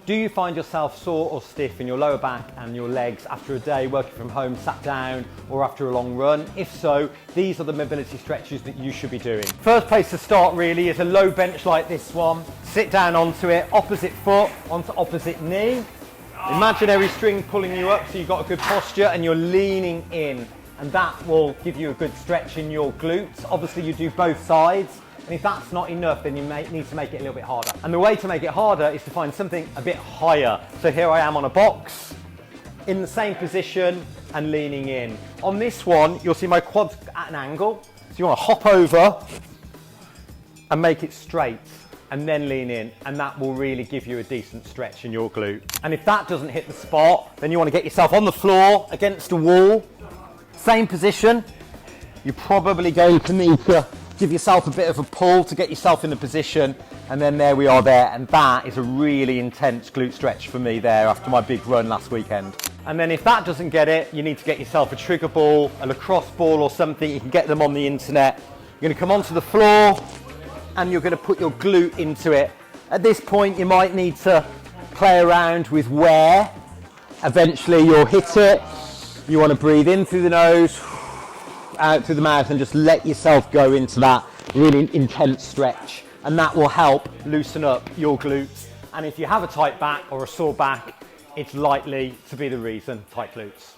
Do you find yourself sore or stiff in your lower back and your legs after a day working from home, sat down, or after a long run? If so, these are the mobility stretches that you should be doing. First place to start really is a low bench like this one. Sit down onto it, opposite foot onto opposite knee. Imaginary string pulling you up so you've got a good posture and you're leaning in, and that will give you a good stretch in your glutes. Obviously you do both sides. And if that's not enough, then you may need to make it a little bit harder. And the way to make it harder is to find something a bit higher. So here I am on a box, in the same position and leaning in. On this one, you'll see my quads at an angle. So you want to hop over and make it straight and then lean in. And that will really give you a decent stretch in your glute. And if that doesn't hit the spot, then you want to get yourself on the floor against a wall. Same position. You're probably going to need to give yourself a bit of a pull to get yourself in the position, and then there we are there, and that is a really intense glute stretch for me there after my big run last weekend. And then if that doesn't get it, you need to get yourself a trigger ball, a lacrosse ball or something. You can get them on the internet. You're going to come onto the floor and you're going to put your glute into it. At this point you might need to play around with where. Eventually you'll hit it. You want to breathe in through the nose, out through the mouth, and just let yourself go into that really intense stretch, and that will help loosen up your glutes. And if you have a tight back or a sore back, it's likely to be the reason, tight glutes.